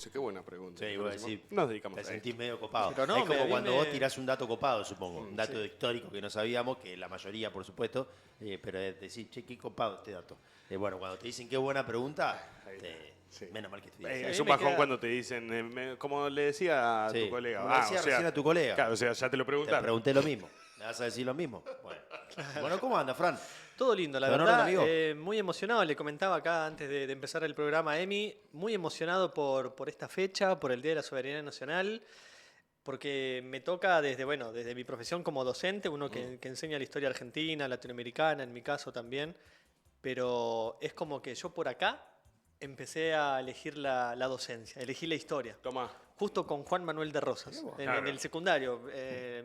Sí, qué buena pregunta. Sí, vos decís, Nos dedicamos te a esto. sentís medio copado. Pero no, es como cuando vos me... tirás un dato copado, supongo. Un dato sí. histórico que no sabíamos, que la mayoría, por supuesto, pero decís, che, qué copado este dato. Bueno, cuando te dicen qué buena pregunta, Sí. menos mal que estudias. Es a un mí me bajón queda- cuando te dicen, como le decía a Sí, tu colega. como le decía recién a tu colega. Claro, o sea, ya te lo Te preguntaron. pregunté lo mismo. ¿Me vas a decir lo mismo? Bueno, ¿cómo anda, Fran? Todo lindo, la ¿Te honor, verdad. amigo? Muy emocionado, le comentaba acá antes de empezar el programa a Emi, muy emocionado por esta fecha, por el Día de la Soberanía Nacional, porque me toca desde mi profesión como docente, uno que enseña la historia argentina, latinoamericana, en mi caso también, pero es como que yo por acá empecé a elegir la docencia, elegí la historia. Toma. Justo con Juan Manuel de Rosas, Claro. en el secundario.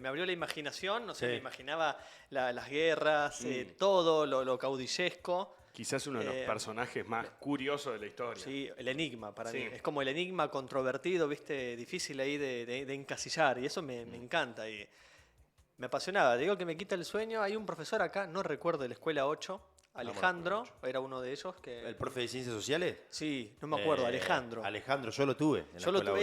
Me abrió la imaginación, no sé, Sí. me imaginaba las guerras, todo, lo caudillesco. Quizás uno de los personajes más curiosos de la historia. Sí, el enigma para Sí. mí. Es como el enigma controvertido, ¿viste? Difícil ahí de encasillar, y eso me encanta. Y me apasionaba. Digo que me quita el sueño. Hay un profesor acá, no recuerdo, de la escuela 8, Alejandro, era uno de ellos. ¿El profe de Ciencias Sociales? Sí, no me acuerdo, Alejandro. Alejandro, yo lo tuve. Yo lo tuve,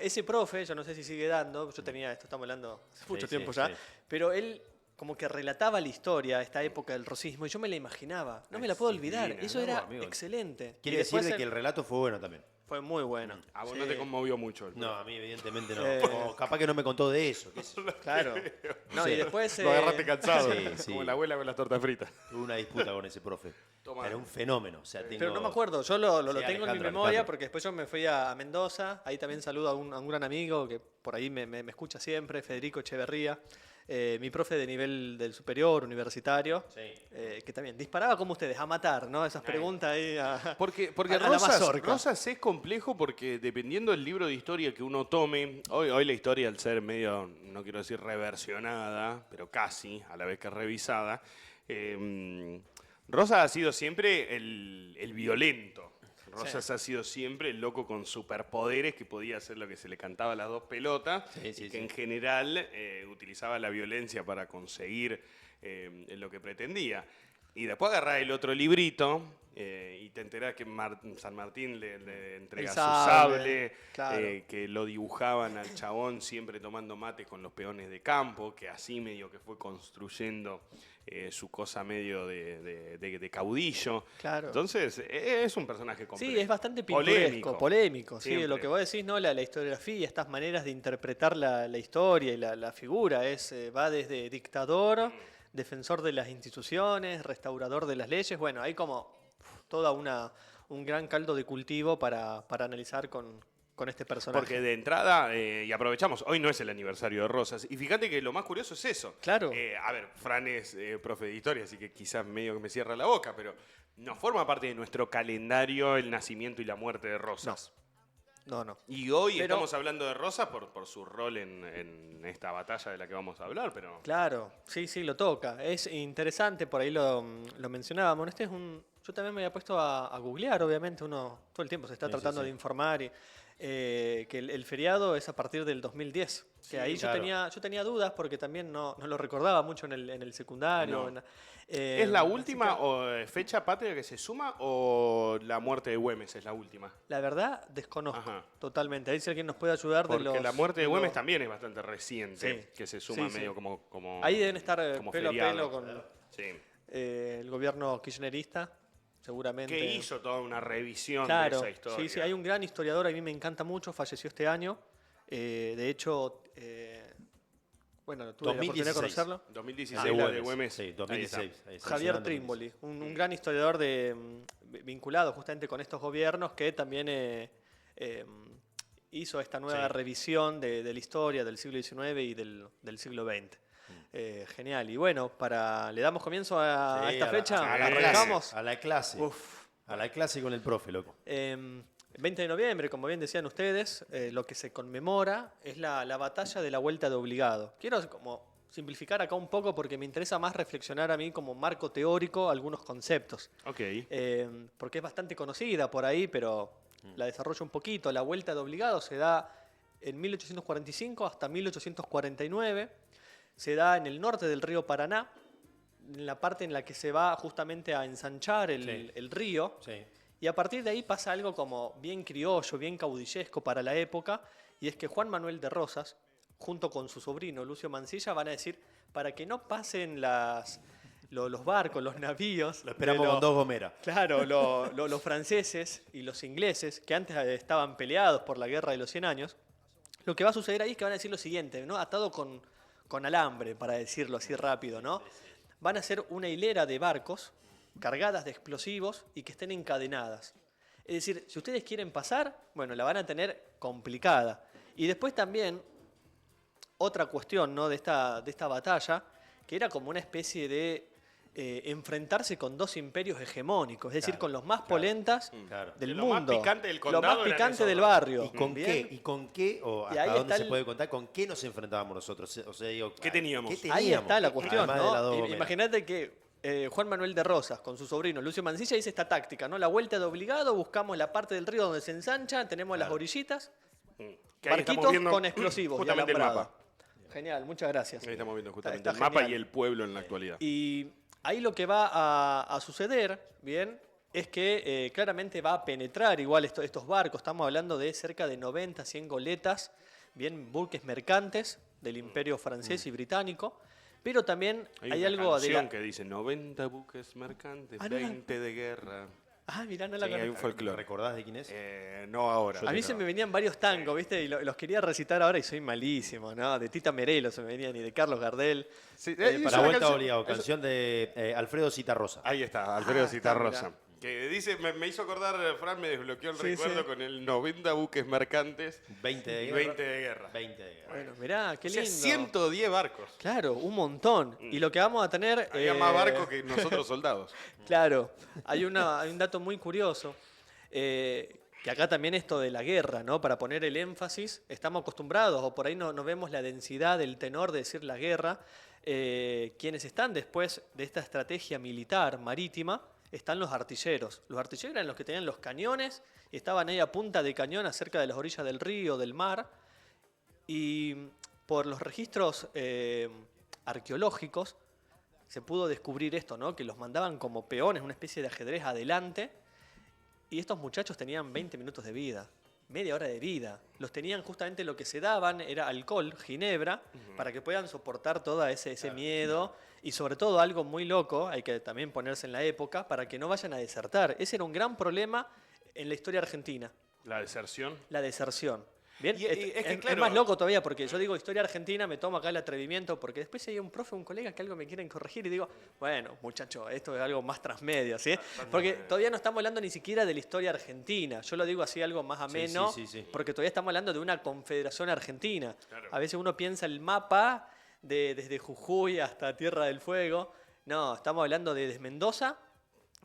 ese profe, yo no sé si sigue dando, yo tenía esto, estamos hablando hace mucho tiempo ya, sí. pero él como que relataba la historia, esta época del rosismo, y yo me la imaginaba, no me la puedo olvidar, divina, eso ¿no, era amigo? excelente. Quiere Y decir después de que el relato fue bueno también. fue muy bueno. A vos Sí. no te conmovió mucho. No, a mí evidentemente no. Eh. O capaz que no me contó de eso. Qué sé yo. Claro. No, Sí. y después... Lo agarraste cansado. Sí, sí. Como la abuela con las tortas fritas. Tuve una disputa con ese profe. Toma. Era un fenómeno. O sea, Pero no me acuerdo, yo lo Sí, tengo en mi Alejandro, memoria Alejandro. porque después yo me fui a Mendoza, ahí también saludo a un gran amigo que por ahí me escucha siempre, Federico Echeverría, mi profe de nivel del superior, universitario, Sí. que también disparaba como ustedes, a matar, ¿no? Esas preguntas ahí Porque a la mazorca. Rosas es complejo porque dependiendo del libro de historia que uno tome, hoy la historia al ser medio, no quiero decir reversionada, pero casi, a la vez que revisada, Rosas ha sido siempre el violento. Rosas ha sido siempre el loco con superpoderes que podía hacer lo que se le cantaba a las dos pelotas Sí, sí, y que sí. en general utilizaba la violencia para conseguir lo que pretendía. Y después agarrás el otro librito y te enterás que San Martín le entrega El su sable, sable, claro. que lo dibujaban al chabón siempre tomando mate con los peones de campo, que así medio que fue construyendo su cosa medio de caudillo. Claro. Entonces, es un personaje complejo. Sí, es bastante pintoresco, polémico. Sí, Siempre. lo que vos decís, ¿no? La historiografía, estas maneras de interpretar la historia y la figura, va desde dictador, defensor de las instituciones, restaurador de las leyes. Bueno, hay como toda un gran caldo de cultivo para analizar con este personaje. Porque de entrada, y aprovechamos, hoy no es el aniversario de Rosas, y fíjate que lo más curioso es eso. Claro. A ver, Fran es profe de historia, así que quizás medio que me cierra la boca, pero no forma parte de nuestro calendario el nacimiento y la muerte de Rosas. No. Y hoy Pero- estamos hablando de Rosas por su rol en esta batalla de la que vamos a hablar, pero... Claro, sí, lo toca. Es interesante, por ahí lo mencionábamos. Yo también me había puesto a googlear, obviamente, uno todo el tiempo se está Sí, tratando sí. de informar, que el feriado es a partir del 2010. Que ahí claro. yo tenía dudas porque también no lo recordaba mucho en el secundario. No. ¿Es la última fecha patria que se suma o la muerte de Güemes es la última? La verdad, desconozco Ajá. totalmente. Ahí si alguien nos puede ayudar Porque la muerte de Güemes los- también es bastante reciente, Sí. que se suma Sí, medio sí. como Ahí deben estar como pelo feriado. a pelo con Sí. el gobierno kirchnerista, seguramente. Que hizo toda una revisión Claro, de esa historia. sí, hay un gran historiador, a mí me encanta mucho, falleció este año. De hecho, bueno, tuve la oportunidad de 2016. conocerlo. 2016 la de Güemes. Sí, Ahí 2016. está. Ahí está, Javier mencionando Trimboli, un gran historiador vinculado justamente con estos gobiernos que también hizo esta nueva Sí. revisión de la historia del siglo XIX y del siglo XX. Genial. Y bueno, le damos comienzo a Sí, esta fecha. A la Arrancamos. clase. A la clase. Uf. A la clase con el profe, loco. 20 de noviembre, como bien decían ustedes, lo que se conmemora es la batalla de la Vuelta de Obligado. Quiero como simplificar acá un poco porque me interesa más reflexionar a mí como marco teórico algunos conceptos. Ok. Porque es bastante conocida por ahí, pero la desarrollo un poquito. La Vuelta de Obligado se da en 1845 hasta 1849. Se da en el norte del río Paraná, en la parte en la que se va justamente a ensanchar Sí. el río. Sí. Y a partir de ahí pasa algo como bien criollo, bien caudillesco para la época, y es que Juan Manuel de Rosas, junto con su sobrino Lucio Mansilla, van a decir, para que no pasen los barcos, los navíos... Lo esperamos de con 2 gomeras. Claro, los franceses y los ingleses, que antes estaban peleados por la Guerra de los 100 años, lo que va a suceder ahí es que van a decir lo siguiente, ¿no? Atado con alambre, para decirlo así rápido, ¿no? Van a ser una hilera de barcos cargadas de explosivos y que estén encadenadas. Es decir, si ustedes quieren pasar, bueno, la van a tener complicada. Y después también, otra cuestión, ¿no? de esta batalla, que era como una especie de enfrentarse con 2 imperios hegemónicos, es decir, Claro, con los más polentas Claro. del Lo más mundo. picante del lo condado más eran picante esos del dos. barrio. ¿Y con ¿bien? qué? ¿Y con qué? ¿O Y hasta ahí dónde está se el- puede contar? ¿Con qué nos enfrentábamos nosotros? O sea, digo, ¿Qué teníamos? Ahí está la cuestión, Además de la ¿no? dogomera. Imagínate que Juan Manuel de Rosas, con su sobrino Lucio Mansilla, dice esta táctica, ¿no? La vuelta de obligado, buscamos la parte del río donde se ensancha, tenemos las orillitas, Que ahí estamos barquitos viendo con explosivos y justamente el alambrado. mapa. Genial, muchas gracias. Ahí estamos viendo justamente Está el mapa genial. y el pueblo en la actualidad. Y ahí lo que va a suceder, ¿bien? Es que claramente va a penetrar igual estos barcos. Estamos hablando de cerca de 90, 100 goletas, bien, buques mercantes del Imperio francés y británico. Pero también hay una algo de canción la... que dice 90 buques mercantes, Ah, no la- 20 de guerra. Ah, mirá, no la Sí, hay un conozco. folclore. ¿Recordás de quién es? No ahora. A mí se me venían varios tangos, ¿viste? Y los quería recitar ahora y soy malísimo, ¿no? De Tita Merelo se me venían y de Carlos Gardel. Sí, Para es una vuelta canción- obligado, es- canción de Alfredo Citarrosa. Ahí está, Alfredo Ah, Citarrosa. mirá. Que dice, me hizo acordar, Fran me desbloqueó el Sí, recuerdo sí. con el 90 buques mercantes 20 de y guerra. 20 de guerra. 20 de guerra. Bueno, mirá, qué O sea, lindo. 110 barcos. Claro, un montón. Y lo que vamos a tener... Había más barcos que nosotros soldados. Claro, hay un dato muy curioso, que acá también esto de la guerra, ¿no? Para poner el énfasis, estamos acostumbrados, o por ahí no vemos la densidad del tenor de decir la guerra. Quienes están después de esta estrategia militar marítima, están los artilleros. Los artilleros eran los que tenían los cañones y estaban ahí a punta de cañón acerca de las orillas del río, del mar. Y por los registros arqueológicos se pudo descubrir esto, ¿no? Que los mandaban como peones, una especie de ajedrez adelante, y estos muchachos tenían 20 minutos de vida, media hora de vida. Los tenían justamente lo que se daban, era alcohol, ginebra, para que puedan soportar todo ese miedo, y sobre todo algo muy loco, hay que también ponerse en la época, para que no vayan a desertar. Ese era un gran problema en la historia argentina, La deserción. la deserción. Bien, Y es que, es claro, más loco todavía porque yo digo historia argentina, me tomo acá el atrevimiento porque después hay un profe, un colega que algo me quieren corregir y digo, bueno, muchacho, esto es algo más transmedia, ¿sí? Porque todavía no estamos hablando ni siquiera de la historia argentina. Yo lo digo así algo más ameno, sí. porque todavía estamos hablando de una confederación argentina. Claro. A veces uno piensa el mapa desde Jujuy hasta Tierra del Fuego. No, estamos hablando desde Mendoza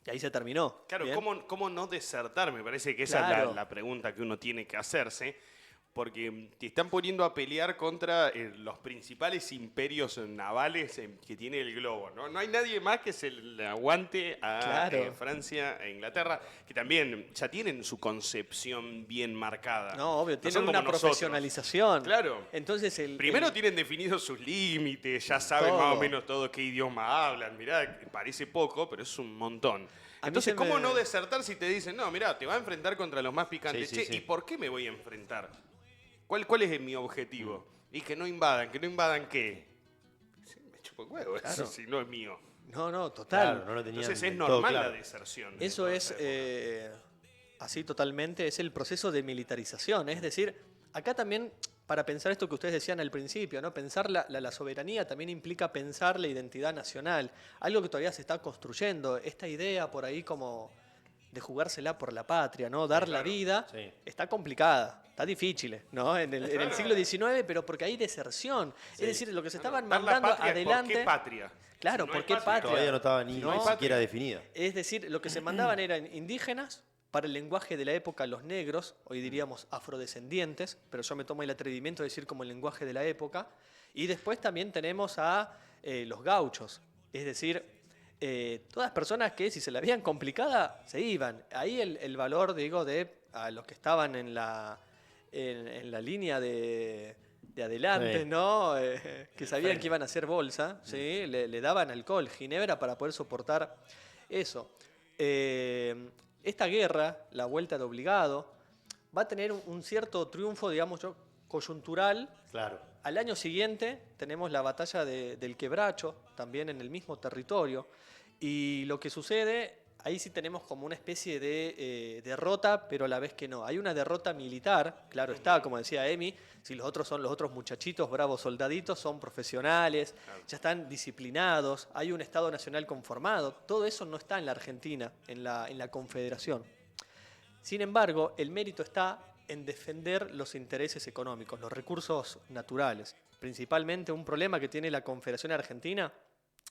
y ahí se terminó. Claro, ¿bien? ¿cómo no desertar? Me parece que esa es Claro. la pregunta que uno tiene que hacerse. Porque te están poniendo a pelear contra los principales imperios navales que tiene el globo, ¿no? No hay nadie más que se le aguante a Claro. Francia e Inglaterra, que también ya tienen su concepción bien marcada. No, obvio, No tienen son como una nosotros. profesionalización. Claro. Entonces Primero tienen definidos sus límites, ya saben Todo. más o menos todo qué idioma hablan. Mirá, parece poco, pero es un montón. A mí Entonces, se ¿cómo me- no desertar si te dicen, no, mirá, te va a enfrentar contra los más picantes? Sí, Che, sí. ¿y por qué me voy a enfrentar? ¿Cuál es mi objetivo? Y que no invadan qué. Sí, me chupo el huevo, eso si no es mío. No, total. Claro, no lo tenían Entonces es todo normal claro. la deserción. Eso en es, toda esa época. así totalmente, es el proceso de militarización. Es decir, acá también, para pensar esto que ustedes decían al principio, ¿no? Pensar la soberanía también implica pensar la identidad nacional. Algo que todavía se está construyendo. Esta idea por ahí como de jugársela por la patria, ¿no? Dar la vida, Sí. está complicada, está difícil, ¿no? En el siglo XIX, pero porque hay deserción. Es decir, lo que se estaban Dar la mandando patria, adelante... ¿por qué patria? Claro, Si no ¿por hay qué patria? Todavía no estaba ni, No. ni siquiera definida. Es decir, lo que se mandaban eran indígenas, para el lenguaje de la época los negros, hoy diríamos afrodescendientes, pero yo me tomo el atrevimiento de decir como el lenguaje de la época, y después también tenemos a los gauchos, es decir, todas personas que si se la veían complicada, se iban. Ahí el valor, digo, de a los que estaban en la línea de adelante, Sí. ¿no? Que sabían que iban a hacer bolsa, ¿sí? Le daban alcohol, ginebra para poder soportar eso. esta guerra, la vuelta de Obligado, va a tener un cierto triunfo, digamos yo, coyuntural. Claro. Al año siguiente tenemos la batalla del Quebracho, también en el mismo territorio. Y lo que sucede, ahí sí tenemos como una especie de derrota, pero a la vez que no. Hay una derrota militar, claro está, como decía Emi, si los otros son los otros muchachitos, bravos soldaditos, son profesionales, ya están disciplinados, hay un Estado Nacional conformado. Todo eso no está en la Argentina, en la Confederación. Sin embargo, el mérito está en defender los intereses económicos, los recursos naturales. Principalmente un problema que tiene la Confederación Argentina,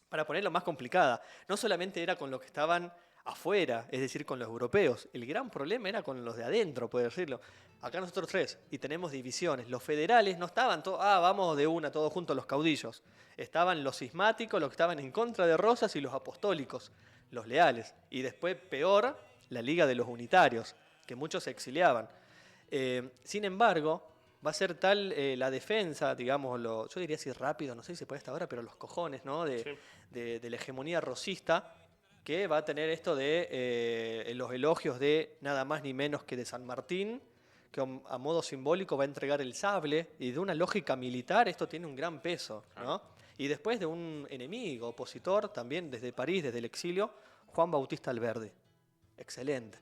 para ponerlo más complicada, no solamente era con los que estaban afuera, es decir, con los europeos. El gran problema era con los de adentro, puede decirlo. Acá nosotros tres, y tenemos divisiones. Los federales no estaban todos, vamos de una, todos juntos los caudillos. Estaban los cismáticos, los que estaban en contra de Rosas, y los apostólicos, los leales. Y después, peor, la Liga de los Unitarios, que muchos se exiliaban. Sin embargo, va a ser tal la defensa, digamos, yo diría así rápido, no sé si se puede hasta ahora, pero los cojones, ¿no? de la hegemonía rosista, que va a tener esto de los elogios de nada más ni menos que de San Martín, que a modo simbólico va a entregar el sable, y de una lógica militar esto tiene un gran peso, ¿no? Y después de un enemigo, opositor, también desde París, desde el exilio, Juan Bautista Alberdi. Excelente,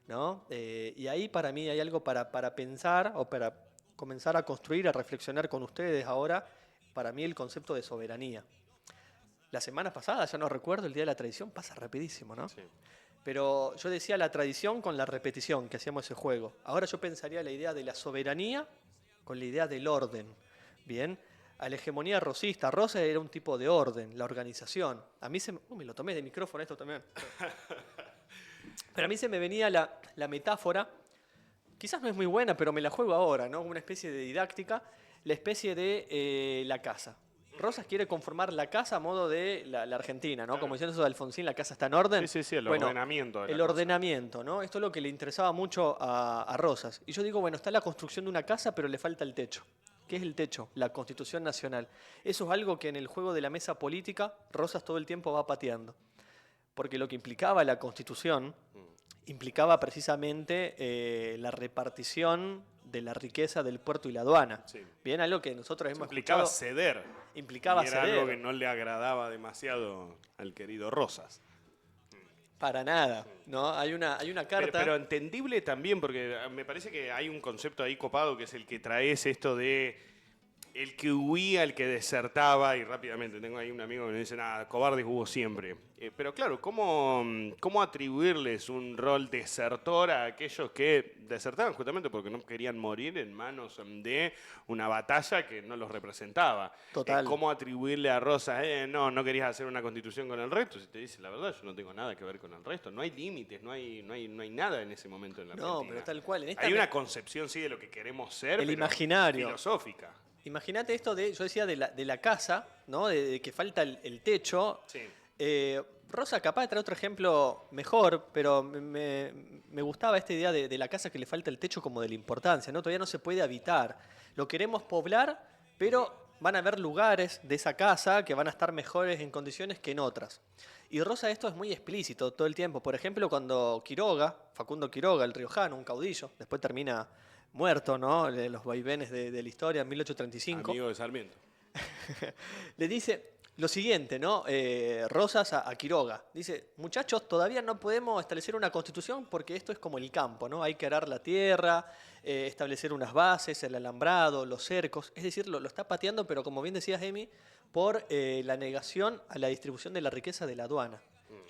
¿no? Y ahí para mí hay algo para pensar o para comenzar a construir, a reflexionar con ustedes ahora, para mí el concepto de soberanía. La semana pasada, ya no recuerdo, el Día de la Tradición, pasa rapidísimo, ¿no? Sí. Pero yo decía la tradición con la repetición, que hacíamos ese juego. Ahora yo pensaría la idea de la soberanía con la idea del orden, ¿bien? A la hegemonía rosista, Rosa era un tipo de orden, la organización. A mí me lo tomé de micrófono esto también. Pero a mí se me venía la metáfora, quizás no es muy buena, pero me la juego ahora, ¿no? Una especie de didáctica, la especie de la casa. Rosas quiere conformar la casa a modo de la Argentina, ¿no? Como diciendo eso de Alfonsín, la casa está en orden. Sí, el ordenamiento. El ordenamiento, ¿no? Esto es lo que le interesaba mucho a Rosas. Y yo digo, bueno, está la construcción de una casa, pero le falta el techo. ¿Qué es el techo? La Constitución Nacional. Eso es algo que en el juego de la mesa política Rosas todo el tiempo va pateando. Porque lo que implicaba la Constitución implicaba precisamente la repartición de la riqueza del puerto y la aduana. Sí. Bien, algo que nosotros hemos implicaba escuchado. Ceder. Implicaba era ceder. Algo que no le agradaba demasiado al querido Rosas. Para nada, ¿no? Hay una carta. Pero entendible también, porque me parece que hay un concepto ahí copado que es el que traes esto de el que huía, el que desertaba, y rápidamente tengo ahí un amigo que me dice, nada, cobardes hubo siempre. Pero claro, ¿cómo atribuirles un rol desertor a aquellos que desertaban justamente porque no querían morir en manos de una batalla que no los representaba? Total. ¿Cómo atribuirle a Rosas, no querías hacer una constitución con el resto? Si te dice la verdad, yo no tengo nada que ver con el resto. No hay límites, no hay nada en ese momento en la Argentina. No, pero tal cual. Hay una concepción, sí, de lo que queremos ser, el imaginario. Filosófica. Imagínate esto yo decía de la casa, ¿no? De que falta el techo. Sí. Rosa capaz de traer otro ejemplo mejor, pero me gustaba esta idea de la casa que le falta el techo como de la importancia, ¿no? Todavía no se puede habitar. Lo queremos poblar, pero van a haber lugares de esa casa que van a estar mejores en condiciones que en otras. Y Rosa esto es muy explícito todo el tiempo. Por ejemplo, cuando Facundo Quiroga, el riojano, un caudillo, después termina muerto, ¿no? Los vaivenes de la historia, en 1835. Amigo de Sarmiento. Le dice lo siguiente, ¿no? Rosas a Quiroga. Dice, muchachos, todavía no podemos establecer una constitución porque esto es como el campo, ¿no? Hay que arar la tierra, establecer unas bases, el alambrado, los cercos. Es decir, lo está pateando, pero como bien decías, Emi, por la negación a la distribución de la riqueza de la aduana.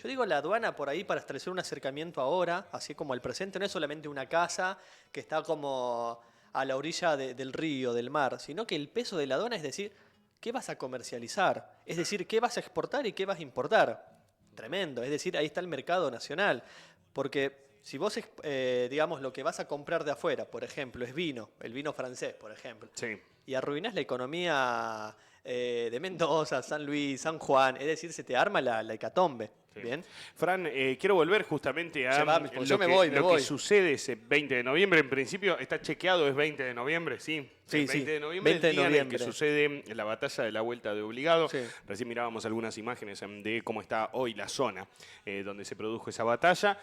Yo digo la aduana por ahí para establecer un acercamiento ahora, así como al presente, no es solamente una casa que está como a la orilla del río, del mar, sino que el peso de la aduana es decir, ¿qué vas a comercializar? Es decir, ¿qué vas a exportar y qué vas a importar? Tremendo, es decir, ahí está el mercado nacional, porque si vos, digamos, lo que vas a comprar de afuera, por ejemplo, es vino, el vino francés, por ejemplo, sí, y arruinás la economía de Mendoza, San Luis, San Juan, es decir, se te arma la hecatombe. Sí. Bien. Fran, quiero volver justamente a lo que sucede ese 20 de noviembre. En principio está chequeado, es 20 de noviembre, ¿sí? Sí, 20 de noviembre, 20 de el día noviembre. en el que sucede la batalla de la Vuelta de Obligado. Sí. Recién mirábamos algunas imágenes de cómo está hoy la zona donde se produjo esa batalla.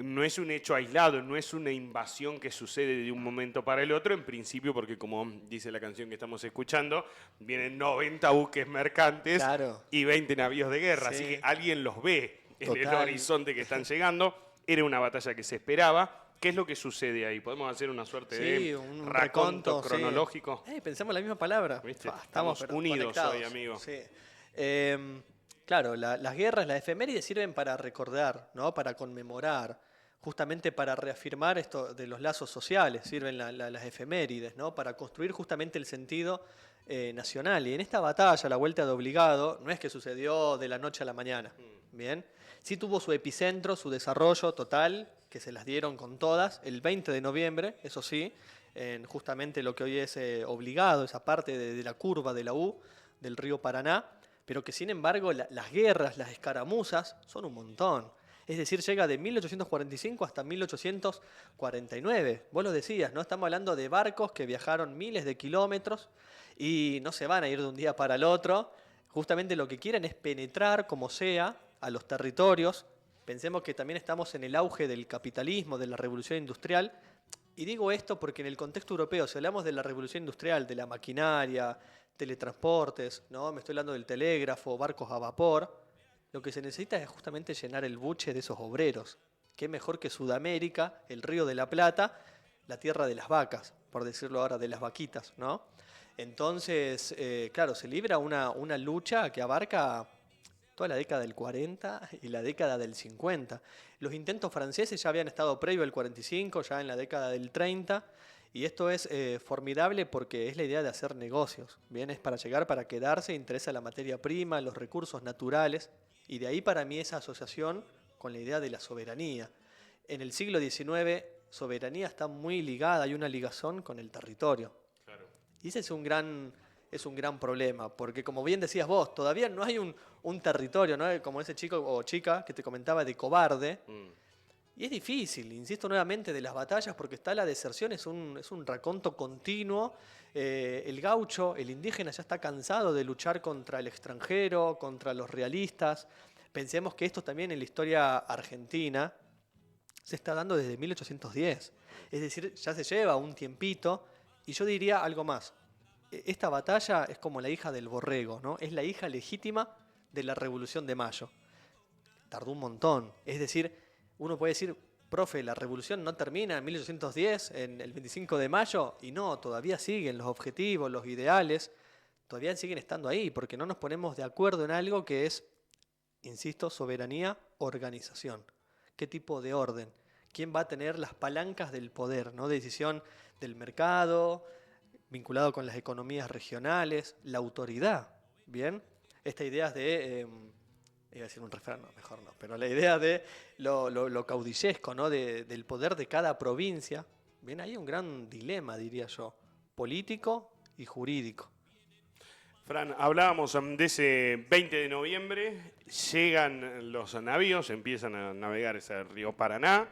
no es un hecho aislado, no es una invasión que sucede de un momento para el otro, en principio, porque como dice la canción que estamos escuchando, vienen 90 buques mercantes Claro. y 20 navíos de guerra, Sí. así que alguien los ve en el Total. horizonte que están llegando. Era una batalla que se esperaba. ¿Qué es lo que sucede ahí? ¿Podemos hacer una suerte Sí, de un raconto reconto, sí. cronológico? Pensamos la misma palabra. ¿Viste? Estamos Estamos unidos conectados. hoy, amigo. Sí. Claro, las guerras, las efemérides sirven para recordar, ¿no? Para conmemorar, justamente para reafirmar esto de los lazos sociales, sirven las efemérides, ¿no? Para construir justamente el sentido nacional. Y en esta batalla, la vuelta de obligado, no es que sucedió de la noche a la mañana, ¿bien? Sí tuvo su epicentro, su desarrollo total, que se las dieron con todas, el 20 de noviembre, eso sí, en justamente lo que hoy es obligado, esa parte de la curva de la U, del río Paraná, pero que sin embargo las guerras, las escaramuzas, son un montón. Es decir, llega de 1845 hasta 1849. Vos lo decías, ¿no? Estamos hablando de barcos que viajaron miles de kilómetros y no se van a ir de un día para el otro. Justamente lo que quieren es penetrar, como sea, a los territorios. Pensemos que también estamos en el auge del capitalismo, de la revolución industrial. Y digo esto porque en el contexto europeo, si hablamos de la revolución industrial, de la maquinaria, teletransportes, ¿no? Me estoy hablando del telégrafo, barcos a vapor, lo que se necesita es justamente llenar el buche de esos obreros. Qué mejor que Sudamérica, el Río de la Plata, la tierra de las vacas, por decirlo ahora, de las vaquitas, ¿no? Entonces, claro, se libra una lucha que abarca toda la década del 40 y la década del 50. Los intentos franceses ya habían estado previo al 45, ya en la década del 30, y esto es formidable porque es la idea de hacer negocios. Bien, es para llegar, para quedarse, interesa la materia prima, los recursos naturales, y de ahí para mí esa asociación con la idea de la soberanía. En el siglo XIX, soberanía está muy ligada, hay una ligazón con el territorio. Claro. Y ese es un gran problema, porque como bien decías vos, todavía no hay un territorio, ¿no? Como ese chico o chica que te comentaba de cobarde. Y es difícil, insisto nuevamente, de las batallas, porque está la deserción, es un raconto continuo. El gaucho, el indígena, ya está cansado de luchar contra el extranjero, contra los realistas. Pensemos que esto también en la historia argentina se está dando desde 1810. Es decir, ya se lleva un tiempito. Y yo diría algo más. Esta batalla es como la hija del borrego, ¿no? Es la hija legítima de la Revolución de Mayo. Tardó un montón. Es decir, uno puede decir, profe, la revolución no termina en 1810, en el 25 de mayo, y no, todavía siguen los objetivos, los ideales, todavía siguen estando ahí, porque no nos ponemos de acuerdo en algo que es, insisto, soberanía, organización. ¿Qué tipo de orden? ¿Quién va a tener las palancas del poder, ¿no? Decisión del mercado, vinculado con las economías regionales, la autoridad, ¿bien? Estas ideas de... iba a decir un refrán, no, mejor no, pero la idea de lo caudillesco, ¿no? Del poder de cada provincia. Bien, ahí hay un gran dilema, diría yo, político y jurídico. Fran, hablábamos de ese 20 de noviembre, llegan los navíos, empiezan a navegar ese río Paraná,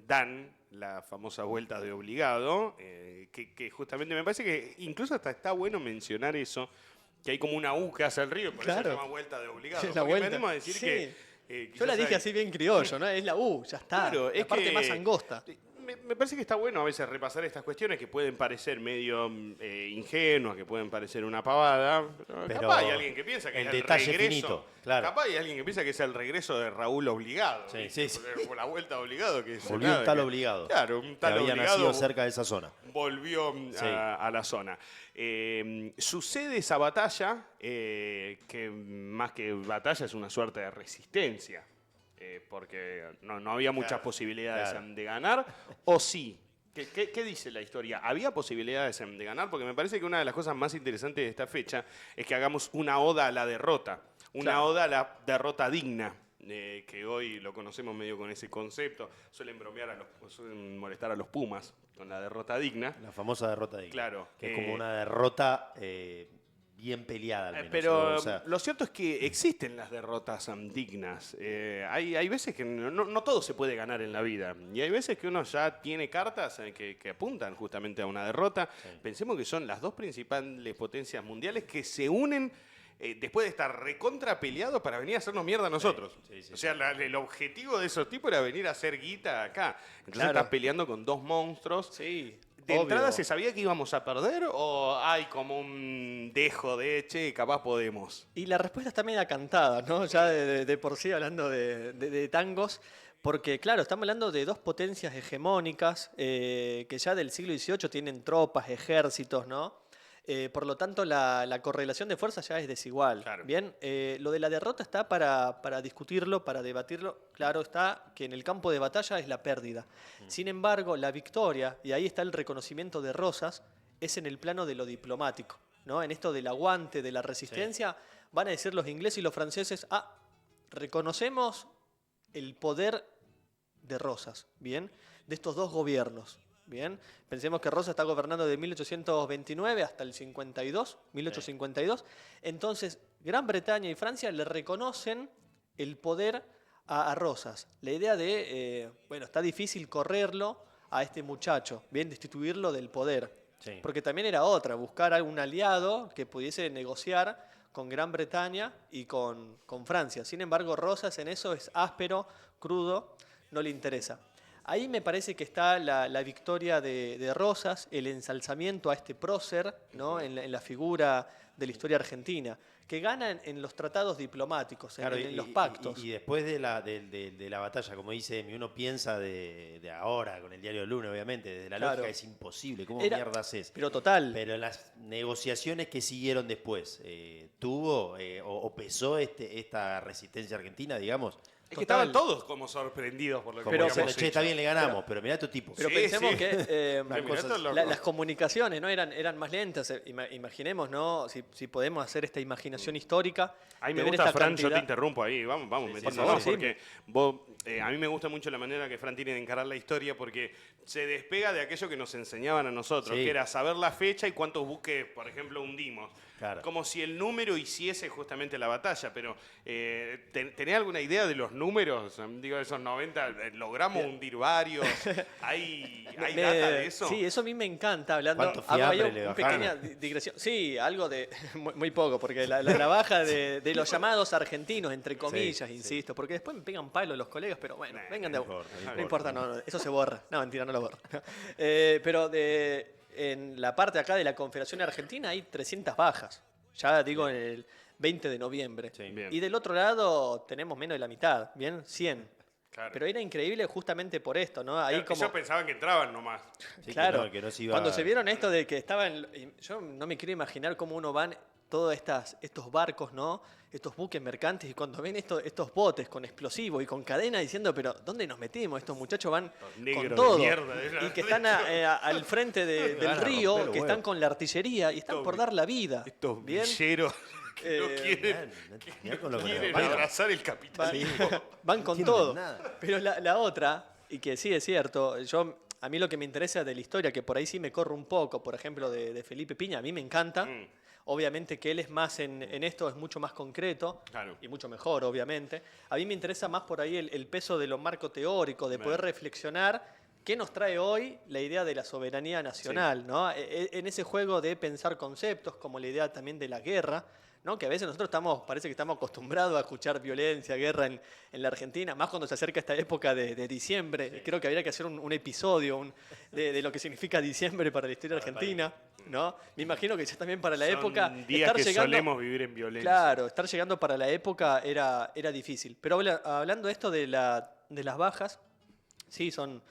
dan la famosa vuelta de obligado, que justamente me parece que incluso hasta está bueno mencionar eso, que hay como una U que hace el río, por Claro. eso se llama vuelta de obligado. Es la Porque vuelta. venimos a decir Sí. que Yo la dije hay- así bien criollo, ¿no? Es la U, ya está. Claro, la es parte que más angosta. Me parece que está bueno a veces repasar estas cuestiones que pueden parecer medio ingenuas, que pueden parecer una pavada. Pero Capaz hay alguien que piensa que el es el detalle regreso. finito, claro. Capaz hay alguien que piensa que es el regreso de Raúl obligado. Sí, ¿viste? sí, Por la vuelta de obligado. Que es Volvió nada, un tal que- obligado. Claro, un Que tal había obligado nacido cerca de esa zona. volvió Sí. a la zona. Sucede esa batalla, que más que batalla es una suerte de resistencia, porque no había muchas Claro, posibilidades claro. de ganar, o sí. ¿Qué dice la historia? ¿Había posibilidades de ganar? Porque me parece que una de las cosas más interesantes de esta fecha es que hagamos una oda a la derrota, una Claro. oda a la derrota digna. Que hoy lo conocemos medio con ese concepto. Suelen suelen molestar a los Pumas con la derrota digna. La famosa derrota de Igna, Claro, que es como una derrota bien peleada al menos. Pero O sea, lo cierto es que existen las derrotas dignas. Hay veces que no todo se puede ganar en la vida. Y hay veces que uno ya tiene cartas que apuntan justamente a una derrota. Sí. Pensemos que son las dos principales potencias mundiales que se unen después de estar recontra peleados para venir a hacernos mierda a nosotros. Sí, o sea, el objetivo de esos tipos era venir a hacer guita acá. Entonces Claro. estás peleando con dos monstruos. Sí. ¿De obvio. entrada se sabía que íbamos a perder o hay como un dejo de, che, capaz podemos? Y la respuesta está media cantada, ¿no? Ya de por sí hablando de tangos, porque claro, estamos hablando de dos potencias hegemónicas que ya del siglo XVIII tienen tropas, ejércitos, ¿no? Por lo tanto, la correlación de fuerzas ya es desigual. Claro. Bien, lo de la derrota está para discutirlo, para debatirlo. Claro está que en el campo de batalla es la pérdida. Sin embargo, la victoria, y ahí está el reconocimiento de Rosas, es en el plano de lo diplomático, ¿no? En esto del aguante, de la resistencia, van a decir los ingleses y los franceses, reconocemos el poder de Rosas, ¿bien? De estos dos gobiernos, ¿bien? Pensemos que Rosas está gobernando de 1829 hasta el 52, 1852. Entonces, Gran Bretaña y Francia le reconocen el poder a Rosas. La idea de, bueno, está difícil correrlo a este muchacho, ¿bien? Destituirlo del poder. Sí. Porque también era otra, buscar algún aliado que pudiese negociar con Gran Bretaña y con Francia. Sin embargo, Rosas en eso es áspero, crudo, no le interesa. Ahí me parece que está la victoria de Rosas, el ensalzamiento a este prócer, ¿no? en la figura de la historia argentina, que gana en los tratados diplomáticos, Claro, en los pactos. Y después de la batalla, como dice Emi, uno piensa de ahora, con el diario del lunes, obviamente, desde la Claro. lógica es imposible, ¿cómo Era- mierdas es? Pero total. Pero en las negociaciones que siguieron después, ¿tuvo o pesó esta resistencia argentina, digamos? Es que Total. estaban todos como sorprendidos por lo que Como Pero- diciendo, habíamos che, está hecho. bien, le ganamos, pero mirá tu tipo. Pero Sí, pensemos sí. que Mirá cosas- todo loco. las comunicaciones, ¿no? eran más lentas. Imaginemos, ¿no? Si podemos hacer esta imaginación histórica. A mí de me ver gusta, esta Fran, yo te cantidad- interrumpo ahí, vamos, Sí, metiéndonos, sí, porque vos, a mí me gusta mucho la manera que Fran tiene de encarar la historia, porque se despega de aquello que nos enseñaban a nosotros, Sí. que era saber la fecha y cuántos buques, por ejemplo, hundimos. Claro. Como si el número hiciese justamente la batalla, pero ¿tenés alguna idea de los números? Digo, de esos 90, ¿logramos hundir varios? ¿Hay Me- data de eso? Sí, eso a mí me encanta. Hablando, ¿Cuánto hago ahí fiambre le una bajaron? pequeña digresión. Sí, algo de. Muy poco, porque la baja de los llamados argentinos, entre comillas, Sí, insisto, porque después me pegan palo los colegas, pero bueno, Nah, vengan de no a- importa, no No importa, no, eso se borra. No, mentira, no lo borro. Pero en la parte acá de la Confederación Argentina hay 300 bajas. Ya digo, en el 20 de noviembre. Sí. Bien. Y del otro lado tenemos menos de la mitad, ¿bien? 100. Claro. Pero era increíble justamente por esto, ¿no? Ahí Claro, como... ellos pensaban que entraban nomás. Sí, Claro, que no se iba- cuando se vieron esto de que estaban, yo no me quiero imaginar cómo uno van todos estos barcos, ¿no? Estos buques mercantes y cuando ven estos botes con explosivos y con cadena diciendo, pero ¿dónde nos metimos? Estos muchachos van negros con de todo mierda, y que están al frente del Van a río, romper los que están huevos. con la artillería y están Estos por dar la vida. Estos ¿Bien? villeros que no quieren, Mirá con lo que quieren nos van. abrazar el Van, capitalismo. van con entienden todo. nada. Pero la otra, y que sí es cierto, a mí lo que me interesa de la historia, que por ahí sí me corro un poco, por ejemplo, de Felipe Piña, a mí me encanta. Mm. Obviamente que él es más en esto, es mucho más concreto Claro. y mucho mejor, obviamente. A mí me interesa más por ahí el peso de lo marco teórico, de poder reflexionar qué nos trae hoy la idea de la soberanía nacional, ¿no? En ese juego de pensar conceptos, como la idea también de la guerra, ¿no? Que a veces nosotros parece que estamos acostumbrados a escuchar violencia, guerra en la Argentina, más cuando se acerca esta época de diciembre. Creo que habría que hacer un episodio de lo que significa diciembre para la historia argentina, ¿no? Me imagino que ya también para la Son época días que solemos vivir en violencia. Claro, estar llegando para la época era difícil. Pero hablando de esto de las bajas, sí, son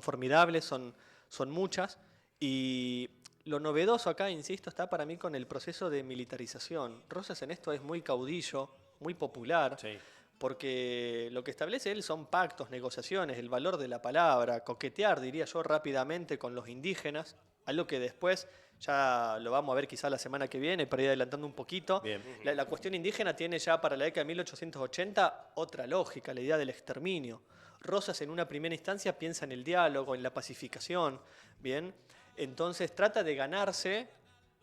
formidables, son muchas. Y lo novedoso acá, insisto, está para mí con el proceso de militarización. Rosas en esto es muy caudillo, muy popular. Sí. Porque lo que establece él son pactos, negociaciones, el valor de la palabra, coquetear, diría yo, rápidamente con los indígenas, algo que después ya lo vamos a ver quizá la semana que viene, para ir adelantando un poquito. Bien. La cuestión indígena tiene ya para la década de 1880 otra lógica, la idea del exterminio. Rosas en una primera instancia piensa en el diálogo, en la pacificación, ¿bien? Entonces trata de ganarse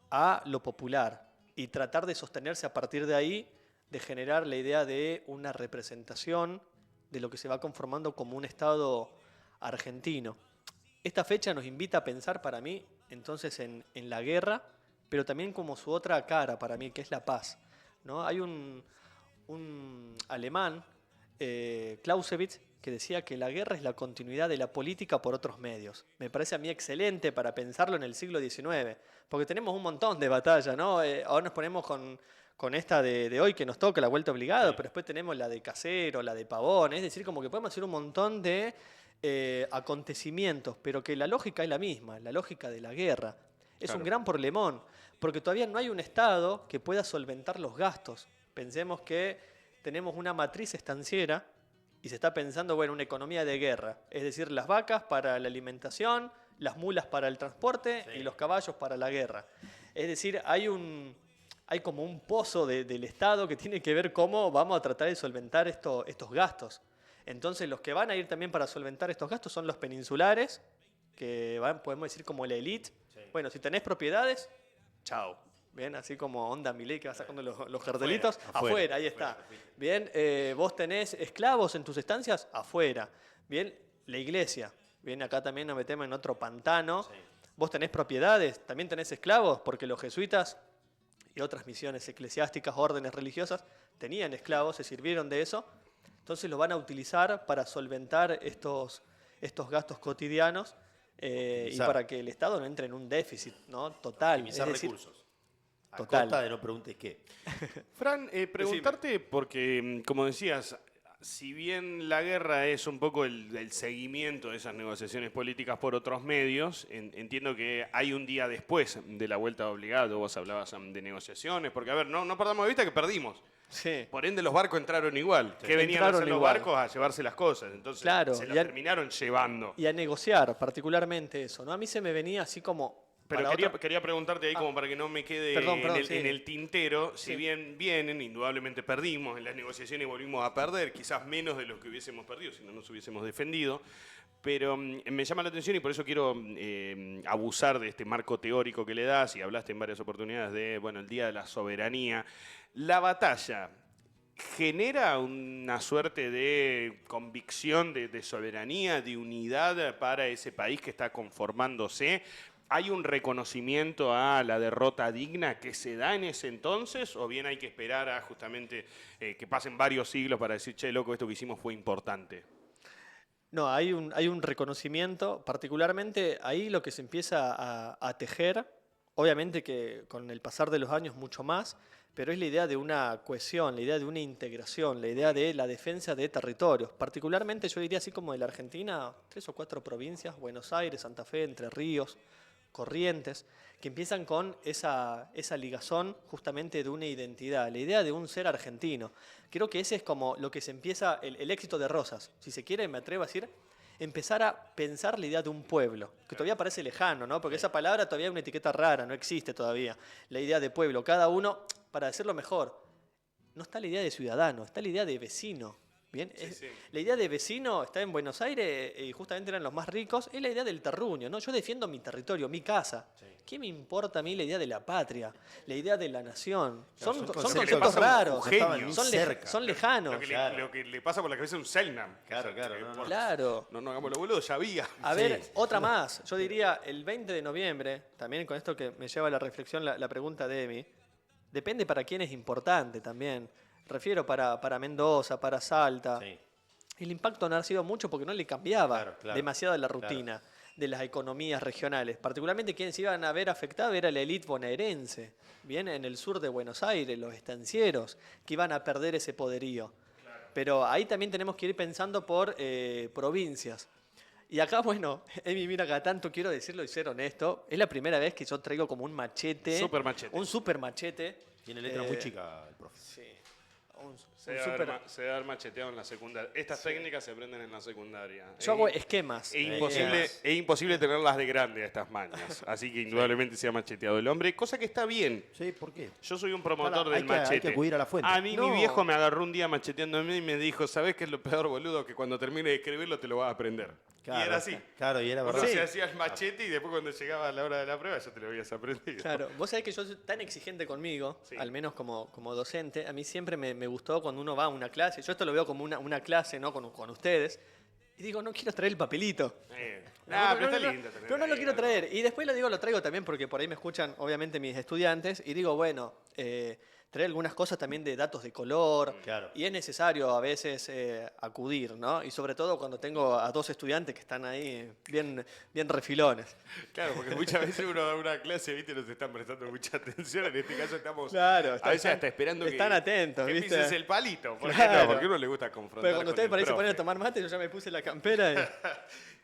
a lo popular y tratar de sostenerse a partir de ahí, de generar la idea de una representación de lo que se va conformando como un Estado argentino. Esta fecha nos invita a pensar para mí entonces en la guerra pero también como su otra cara para mí, que es la paz, ¿no? Hay un alemán, Clausewitz, que decía que la guerra es la continuidad de la política por otros medios. Me parece a mí excelente para pensarlo en el siglo XIX, porque tenemos un montón de batallas, ¿no? Ahora nos ponemos con esta de hoy que nos toca, la vuelta obligada, pero después tenemos la de Casero, la de Pavón, es decir, como que podemos hacer un montón de acontecimientos, pero que la lógica es la misma, la lógica de la guerra. Es un gran problemón, porque todavía no hay un Estado que pueda solventar los gastos. Pensemos que tenemos una matriz estanciera y se está pensando, bueno, una economía de guerra, es decir, las vacas para la alimentación, las mulas para el transporte y los caballos para la guerra. Es decir, hay como un pozo del Estado que tiene que ver cómo vamos a tratar de solventar estos gastos. Entonces, los que van a ir también para solventar estos gastos son los peninsulares, que van, podemos decir, como la élite. Sí. Bueno, si tenés propiedades, chao. Bien, así como onda Milei que va sacando los cartelitos, afuera, ahí está. Bien, vos tenés esclavos en tus estancias, afuera. Bien, la iglesia. Bien, acá también nos metemos en otro pantano. Sí. Vos tenés propiedades, también tenés esclavos, porque los jesuitas y otras misiones eclesiásticas, órdenes religiosas, tenían esclavos, se sirvieron de eso. Entonces los van a utilizar para solventar estos gastos cotidianos y para que el Estado no entre en un déficit, ¿no? Total. Optimizar recursos. A total. costa de no preguntes qué. Fran, preguntarte, porque como decías, si bien la guerra es un poco el seguimiento de esas negociaciones políticas por otros medios, entiendo que hay un día después de la vuelta obligada, vos hablabas de negociaciones, porque a ver, no perdamos de vista que perdimos. Sí. Por ende, los barcos entraron igual. Sí. Que venían a hacer los barcos a llevarse las cosas. Entonces, se las terminaron llevando. Y a negociar, particularmente eso, ¿no? A mí se me venía así como... Pero quería preguntarte ahí como para que no me quede en el tintero. Si bien vienen, indudablemente perdimos en las negociaciones y volvimos a perder, quizás menos de lo que hubiésemos perdido si no nos hubiésemos defendido. Pero me llama la atención y por eso quiero abusar de este marco teórico que le das, y hablaste en varias oportunidades de, bueno, el Día de la Soberanía. La batalla genera una suerte de convicción de soberanía, de unidad para ese país que está conformándose. ¿Hay un reconocimiento a la derrota digna que se da en ese entonces? ¿O bien hay que esperar a justamente que pasen varios siglos para decir, che, loco, esto que hicimos fue importante? No, hay un reconocimiento, particularmente ahí lo que se empieza a tejer, obviamente que con el pasar de los años mucho más, pero es la idea de una cohesión, la idea de una integración, la idea de la defensa de territorios. Particularmente yo diría así como de la Argentina, 3 o 4 provincias, Buenos Aires, Santa Fe, Entre Ríos, Corrientes, que empiezan con esa ligazón justamente de una identidad, la idea de un ser argentino. Creo que ese es como lo que se empieza, el éxito de Rosas, si se quiere, me atrevo a decir, empezar a pensar la idea de un pueblo, que todavía parece lejano, ¿no? Porque esa palabra todavía es una etiqueta rara, no existe todavía, la idea de pueblo. Cada uno, para decirlo mejor, no está la idea de ciudadano, está la idea de vecino. Bien, sí. La idea de vecino está en Buenos Aires y justamente eran los más ricos, es la idea del terruño, ¿no? Yo defiendo mi territorio, mi casa. Sí. ¿Qué me importa a mí la idea de la patria, la idea de la nación? Son conceptos raros, son lejanos. Lo que le pasa por la cabeza a un Selnam. Claro. No hagamos lo boludo, ya había. A ver, otra más. Yo diría el 20 de noviembre, también con esto que me lleva a la reflexión la pregunta de Emi, depende para quién es importante también. Refiero para Mendoza, para Salta. Sí. El impacto no ha sido mucho porque no le cambiaba demasiado la rutina de las economías regionales. Particularmente quienes iban a ver afectado era la élite bonaerense. Bien, en el sur de Buenos Aires, los estancieros, que iban a perder ese poderío. Claro. Pero ahí también tenemos que ir pensando por provincias. Y acá, bueno, Emi, mira, cada tanto quiero decirlo y ser honesto, es la primera vez que yo traigo como un machete. Un super machete. Tiene letra muy chica el profe. Sí. Se debe haber macheteado en la secundaria. Estas técnicas se aprenden en la secundaria. Yo hago esquemas. Es imposible tenerlas de grande a estas mañas. Así que indudablemente se ha macheteado el hombre. Cosa que está bien. Sí, ¿por qué? Yo soy un promotor del machete. Hay que acudir a la fuente. A mí mi viejo me agarró un día macheteándome y me dijo, ¿sabés qué es lo peor, boludo? Que cuando termine de escribirlo te lo vas a aprender. Claro, y era así. Claro, y era verdad. Uno se hacía el machete y después cuando llegaba la hora de la prueba ya te lo habías aprendido. Claro, vos sabés que yo soy tan exigente conmigo, al menos como docente, a mí siempre me gustó cuando uno va a una clase, yo esto lo veo como una clase, ¿no? con ustedes, Y digo, no quiero traer el papelito. Pero está lindo. No lo quiero traer. Y después lo traigo también porque por ahí me escuchan, obviamente, mis estudiantes. Y digo, bueno, traer algunas cosas también de datos de color. Claro. Y es necesario a veces acudir, ¿no? Y sobre todo cuando tengo a 2 estudiantes que están ahí bien refilones. Claro, porque muchas veces uno da una clase, ¿viste? Nos están prestando mucha atención. En este caso estamos Claro, a veces hasta esperando están que, atentos, que ¿viste? pises el palito. ¿Por qué Claro. no? Porque a uno le gusta confrontar Pero cuando con ustedes el por ahí se profe. ponen a tomar mate, yo ya me puse la campera y...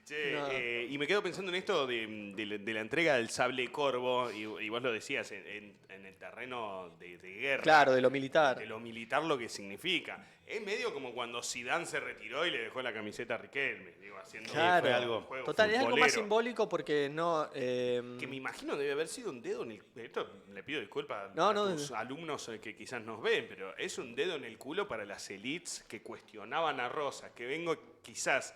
Che, No. y me quedo pensando en esto de la entrega del sable corvo, y vos lo decías, en el terreno de guerra. Claro, de lo militar. De lo militar, lo que significa. Es medio como cuando Zidane se retiró y le dejó la camiseta a Riquelme, digo, haciendo Claro, fue algo. un juego Total, es algo más futbolero. simbólico porque no... Que me imagino debe haber sido un dedo en el... Esto le pido disculpas No, a no, tus alumnos que quizás nos ven, pero es un dedo en el culo para las elites que cuestionaban a Rosa, que vengo quizás...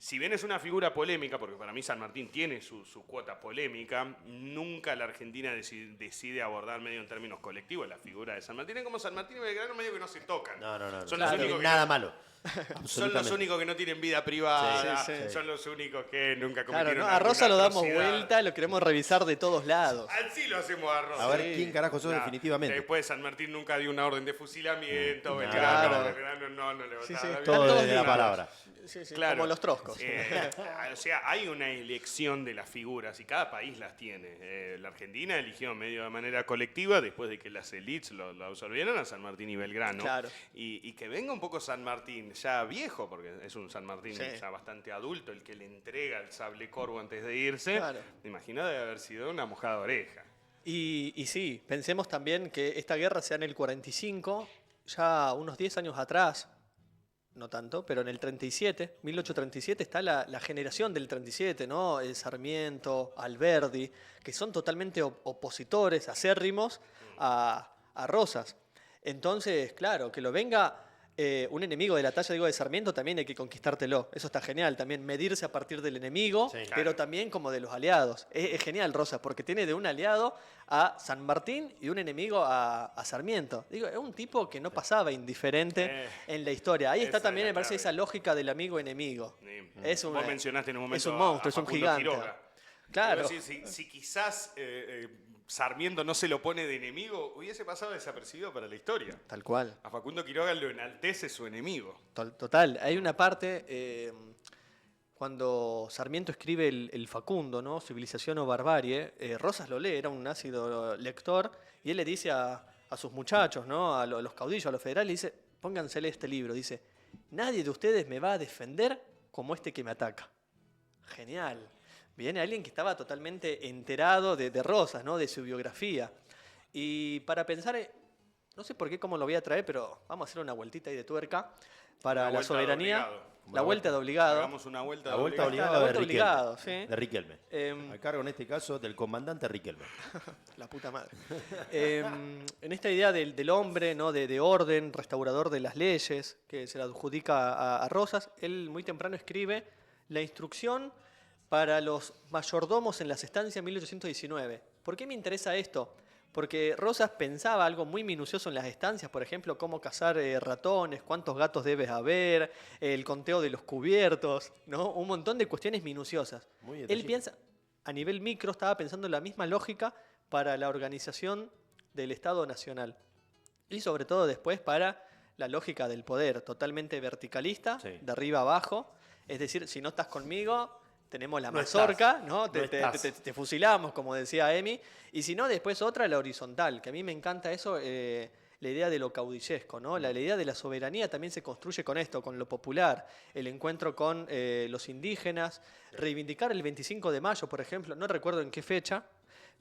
Si bien es una figura polémica, porque para mí San Martín tiene su cuota polémica, nunca la Argentina decide abordar medio en términos colectivos la figura de San Martín. Es como San Martín y Belgrano medio que no se tocan. No. Son Claro, los únicos que nada no- malo. Son los Absolutamente. únicos que no tienen vida privada, Sí, sí. son los únicos que nunca Claro, cometieron ¿no? A Rosa lo alguna damos atrocidad. vuelta, lo queremos revisar de todos lados. Así lo hacemos a Rosa. A ver Sí. quién carajo sos Nah, definitivamente. Después San Martín nunca dio una orden de fusilamiento, Claro. Belgrano no le Sí, votaba sí, la están vida. Todo todos desde la libres. palabra. Sí, sí, Claro. como los troscos. O sea, hay una elección de las figuras y cada país las tiene. La Argentina eligió medio de manera colectiva después de que las elites lo absorbieron a San Martín y Belgrano. Claro. Y que venga un poco San Martín, ya viejo, porque es un San Martín Sí. ya bastante adulto, el que le entrega el sable corvo antes de irse. Claro. Me imagino debe haber sido una mojada oreja. Y sí, pensemos también que esta guerra se da en el 45, ya unos 10 años atrás, no tanto, pero en el 37, 1837, está la generación del 37, ¿no? El Sarmiento, Alberdi, que son totalmente opositores, acérrimos a Rosas. Entonces, claro, que lo venga un enemigo de la talla, digo, de Sarmiento, también hay que conquistártelo. Eso está genial, también medirse a partir del enemigo, Sí, pero claro. también como de los aliados. Es genial, Rosas, porque tiene de un aliado a San Martín y un enemigo a Sarmiento. Digo, es un tipo que no pasaba indiferente en la historia. Ahí está esa también, es la me parece, clave. esa lógica del amigo-enemigo. Es un, Vos mencionaste en un momento es un monstruo, a es un Facundo gigante. Quiroga. Claro. Quiero decir, si quizás Sarmiento no se lo pone de enemigo, hubiese pasado desapercibido para la historia. Tal cual. A Facundo Quiroga lo enaltece su enemigo. Total, hay una parte cuando Sarmiento escribe el Facundo, ¿no? Civilización o barbarie, Rosas lo lee, era un ácido lector, y él le dice a sus muchachos, ¿no? A los caudillos, a los federales, dice, póngansele este libro, dice, nadie de ustedes me va a defender como este que me ataca. Genial. Viene alguien que estaba totalmente enterado de Rosas, ¿no? De su biografía. Y para pensar, no sé por qué, cómo lo voy a traer, pero vamos a hacer una vueltita ahí de tuerca para Una la vuelta de soberanía. obligado. La vuelta de obligado. Hagamos una vuelta La de vuelta obligado. obligada La de vuelta Riquelme. obligado, sí. De Riquelme. Em, A cargo en este caso del comandante Riquelme. La puta madre. En esta idea del hombre, ¿no? De orden, restaurador de las leyes, que se le adjudica a Rosas, él muy temprano escribe la instrucción para los mayordomos en las estancias en 1819. ¿Por qué me interesa esto? Porque Rosas pensaba algo muy minucioso en las estancias, por ejemplo, cómo cazar ratones, cuántos gatos debes haber, el conteo de los cubiertos, ¿no? Un montón de cuestiones minuciosas. Muy Él detallista. piensa, a nivel micro, estaba pensando en la misma lógica para la organización del Estado Nacional. Y sobre todo después para la lógica del poder, totalmente verticalista, Sí. de arriba abajo. Es decir, si no estás conmigo, tenemos la No mazorca, estás, ¿no? no Te estás. fusilamos, como decía Emi. Y si no, después otra, la horizontal, que a mí me encanta eso, la idea de lo caudillesco, ¿no? La idea de la soberanía también se construye con esto, con lo popular, el encuentro con los indígenas, reivindicar el 25 de mayo, por ejemplo, no recuerdo en qué fecha,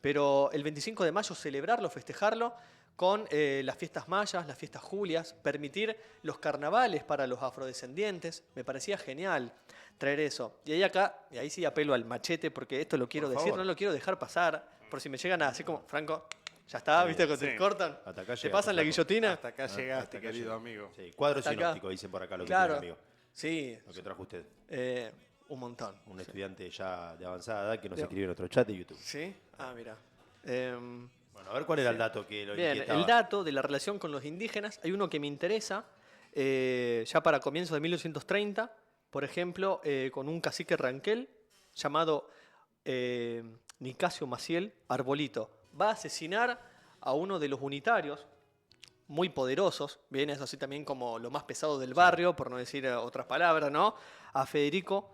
pero el 25 de mayo celebrarlo, festejarlo con las fiestas mayas, las fiestas julias, permitir los carnavales para los afrodescendientes, me parecía genial traer eso. Y ahí sí apelo al machete, porque esto lo quiero Por decir, favor. no lo quiero dejar pasar, por si me llegan a así como, Franco, ya está, ¿viste? Cuando te Sí. cortan, Hasta acá te llega, pasan la Franco. guillotina. Hasta acá hasta llegaste, acá querido llegó. amigo. Sí, cuadro Hasta acá. sinóptico, dicen por acá lo que Claro, tiene, amigo. sí, Lo que trajo usted. un montón. Un estudiante ya de avanzada edad que nos Yo- escribe en nuestro chat de YouTube. ¿Sí? Ah, mira. Bueno, a ver cuál era el dato que lo Bien, inquietaba. el dato de la relación con los indígenas, hay uno que me interesa, ya para comienzos de 1830, por ejemplo, con un cacique ranquel llamado Nicasio Maciel Arbolito. Va a asesinar a uno de los unitarios, muy poderosos, bien, es así también como lo más pesado del barrio, por no decir otras palabras, ¿no? A Federico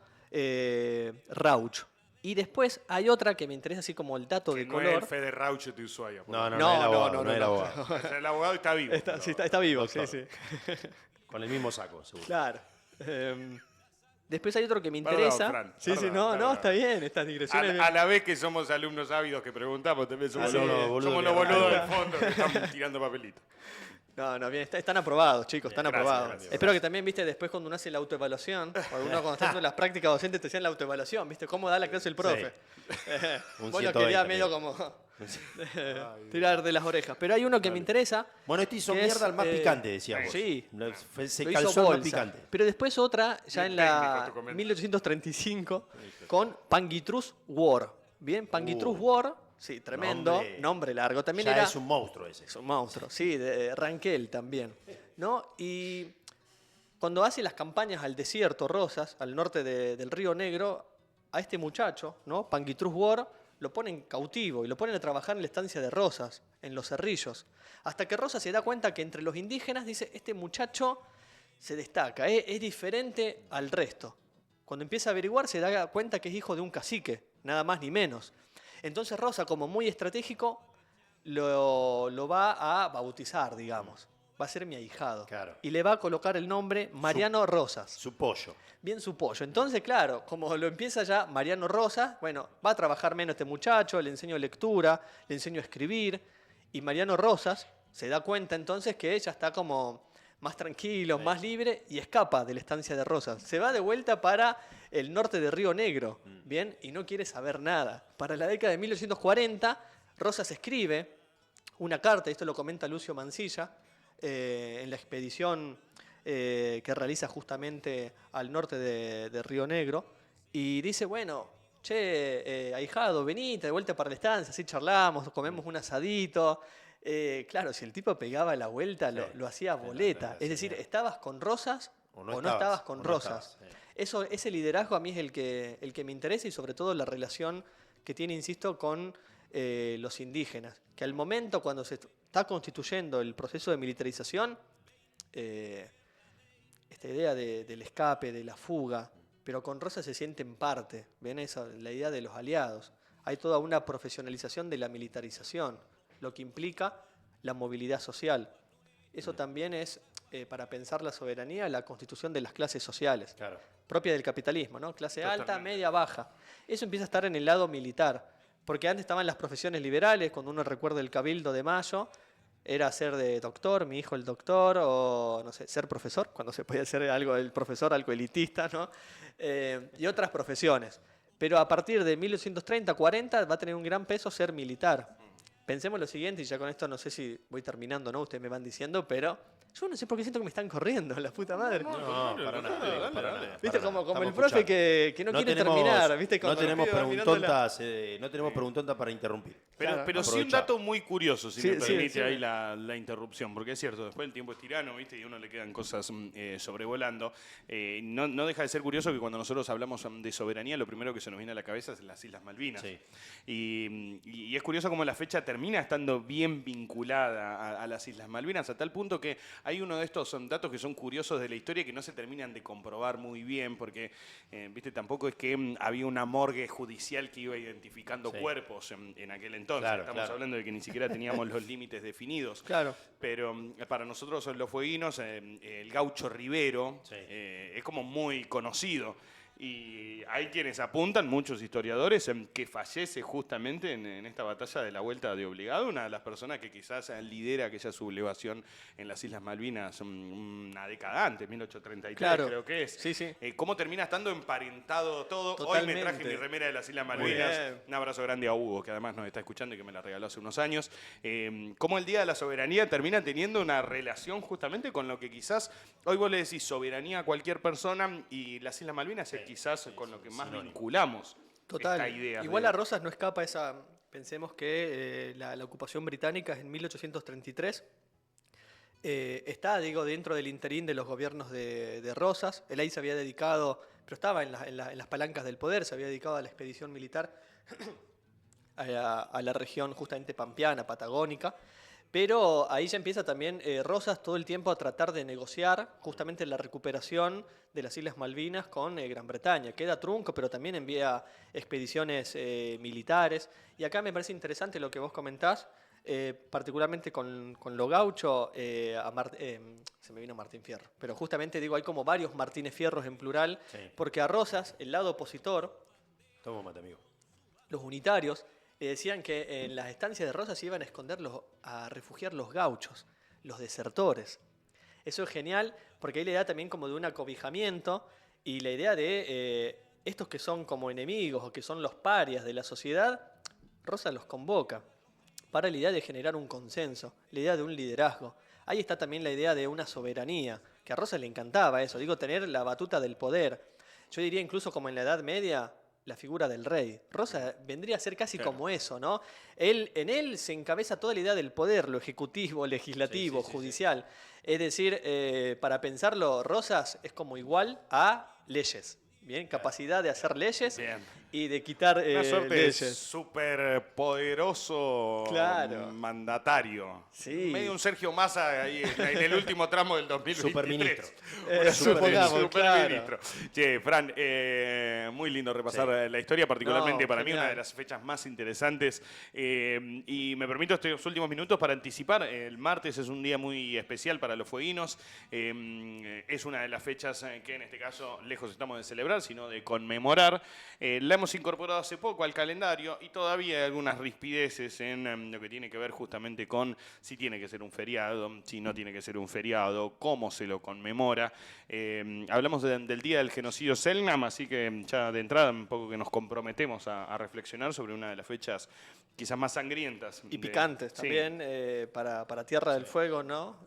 Rauch. Y después hay otra que me interesa así como el dato Que de no color. es el Fede Rauch de Ushuaia. No, No, no es el abogado. no, No es el no. abogado. O sea, el abogado está vivo. Está vivo, sí, sí. Con el mismo saco, seguro. Claro. Después hay otro que me Perdón, interesa. Fran, Sí, sí, perdón, no, perdón. está bien, estas digresiones. A la vez que somos alumnos ávidos que preguntamos, también somos sí, los boludo somos que los boludos del arranca. fondo que están tirando papelitos. No, bien, están aprobados, chicos, están Gracias, aprobados. gracias. Espero que también, viste, después cuando uno hace la autoevaluación, o uno cuando está haciendo las prácticas docentes te hacían la autoevaluación, viste, cómo da la clase el profe. Un Vos lo 120 querías medio también. como tirar de las orejas. Pero hay uno que me interesa. Bueno, este hizo que mierda es, al más picante, decíamos. Sí. Se Lo hizo calzó al más bolsa. picante. Pero después otra, ya Bien en técnico la tu comentario. 1835, con Pangitrus War. Bien, Pangitrus War, sí, tremendo, nombre largo. También Ya era es un monstruo ese. es un monstruo, sí, de Ranquel también. ¿No? Y cuando hace las campañas al desierto, Rosas, al norte del Río Negro, a este muchacho, ¿no? Pangitrus War, lo ponen cautivo y lo ponen a trabajar en la estancia de Rosas, en los Cerrillos. Hasta que Rosas se da cuenta que entre los indígenas, dice, este muchacho se destaca, es diferente al resto. Cuando empieza a averiguar se da cuenta que es hijo de un cacique, nada más ni menos. Entonces Rosa, como muy estratégico, lo va a bautizar, digamos. Va a ser mi ahijado. Claro. Y le va a colocar el nombre Mariano Rosas. Su pollo. Bien su pollo. Entonces, claro, como lo empieza ya Mariano Rosas, bueno, va a trabajar menos este muchacho, le enseño lectura, le enseño a escribir. Y Mariano Rosas se da cuenta entonces que ella está como más tranquilo, más libre y escapa de la estancia de Rosas. Se va de vuelta para el norte de Río Negro, ¿bien? Y no quiere saber nada. Para la década de 1840, Rosas escribe una carta, y esto lo comenta Lucio Mansilla, en la expedición que realiza justamente al norte de Río Negro, y dice, bueno, che, ahijado, venite de vuelta para la estancia, así charlamos, comemos un asadito. Claro, si el tipo pegaba la vuelta, lo hacía boleta. Es decir, ¿estabas con Rosas o no estabas con Rosas? Ese liderazgo a mí es el que me interesa, y sobre todo la relación que tiene, insisto, con los indígenas. Que al momento, cuando se está constituyendo el proceso de militarización, esta idea del escape, de la fuga, pero con Rosas se siente en parte, ¿ven? La idea de los aliados. Hay toda una profesionalización de la militarización, lo que implica la movilidad social. Eso también es, para pensar la soberanía, la constitución de las clases sociales, Claro. propia del capitalismo, ¿no? Clase alta, Totalmente. media, baja. Eso empieza a estar en el lado militar, porque antes estaban las profesiones liberales, cuando uno recuerda el Cabildo de Mayo, era ser de doctor, mi hijo el doctor, o no sé, ser profesor, cuando se podía ser algo, el profesor algo elitista, ¿no? Y otras profesiones. Pero a partir de 1930-40 va a tener un gran peso ser militar. Pensemos lo siguiente, y ya con esto no sé si voy terminando, ¿no? Ustedes me van diciendo, pero yo no sé por qué siento que me están corriendo, la puta madre. No, para nada. Para nada. ¿Viste? para Como nada. el Estamos profe escuchando. que no quiere terminar, ¿viste? No Cuando tenemos el pibe va mirándola. preguntontas para interrumpir. Pero, Claro. pero sí un Aprovechá. dato muy curioso, si Sí, me sí, permite sí. ahí la interrupción, porque es cierto, después el tiempo es tirano, ¿viste? Y a uno le quedan cosas sobrevolando. No deja de ser curioso que cuando nosotros hablamos de soberanía, lo primero que se nos viene a la cabeza es las Islas Malvinas. Sí. Y es curioso cómo la fecha termina estando bien vinculada a las Islas Malvinas, a tal punto que hay uno de estos datos que son curiosos de la historia que no se terminan de comprobar muy bien, porque viste, tampoco es que había una morgue judicial que iba identificando Sí. cuerpos en aquel entonces. Claro, Estamos claro. hablando de que ni siquiera teníamos los límites definidos. Claro. Pero para nosotros los fueguinos, el gaucho Rivero Sí. es como muy conocido. Y hay quienes apuntan, muchos historiadores, que fallece justamente en esta batalla de la Vuelta de Obligado, una de las personas que quizás lidera aquella sublevación en las Islas Malvinas una década antes, 1833 Claro. creo que es. Sí, sí. Cómo termina estando emparentado todo. Totalmente. Hoy me traje mi remera de las Islas Muy Malvinas. bien. Un abrazo grande a Hugo, que además nos está escuchando y que me la regaló hace unos años. Cómo el Día de la Soberanía termina teniendo una relación justamente con lo que quizás hoy vos le decís soberanía a cualquier persona, y las Islas Malvinas es quizás con lo que más vinculamos Total. esta idea. Igual a Rosas no escapa esa. Pensemos que la ocupación británica es en 1833. Está, digo, dentro del interín de los gobiernos de Rosas. Él ahí se había dedicado, pero estaba en las palancas del poder, se había dedicado a la expedición militar a la región justamente pampeana, patagónica. Pero ahí ya empieza también Rosas todo el tiempo a tratar de negociar justamente la recuperación de las Islas Malvinas con Gran Bretaña. Queda trunco, pero también envía expediciones militares. Y acá me parece interesante lo que vos comentás, particularmente con lo gaucho, se me vino Martín Fierro. Pero justamente digo, hay como varios Martínez Fierros en plural, Sí. porque a Rosas, el lado opositor, Toma mate, amigo. los unitarios, decían que en las estancias de Rosas se iban a esconder, a refugiar los gauchos, los desertores. Eso es genial porque ahí le da también como de un acobijamiento y la idea de estos que son como enemigos o que son los parias de la sociedad, Rosas los convoca para la idea de generar un consenso, la idea de un liderazgo. Ahí está también la idea de una soberanía, que a Rosas le encantaba eso, digo, tener la batuta del poder. Yo diría incluso como en la Edad Media, la figura del rey. Rosas vendría a ser casi Claro. como eso, ¿no? En él se encabeza toda la idea del poder, lo ejecutivo, legislativo, Sí, sí, sí, judicial. Es decir, para pensarlo, Rosas es como igual a leyes. Bien, capacidad de hacer leyes Bien. y de quitar Una suerte de leyes. súper poderoso Claro. mandatario. Sí. Medio un Sergio Massa ahí en el último tramo del 2023. Superministro. Supongamos, Superministro. Che, Fran, muy lindo repasar la historia, particularmente No, para mí genial. una de las fechas más interesantes. Y me permito estos últimos minutos para anticipar. El martes es un día muy especial para los fueguinos. Es una de las fechas que en este caso lejos estamos de celebrar, sino de conmemorar. La hemos incorporado hace poco al calendario y todavía hay algunas rispideces en lo que tiene que ver justamente con si tiene que ser un feriado, si no tiene que ser un feriado, cómo se lo conmemora. Hablamos del Día del Genocidio Selknam, así que ya de entrada un poco que nos comprometemos a reflexionar sobre una de las fechas quizás más sangrientas. Y picantes Sí. también para Tierra del Fuego, ¿no?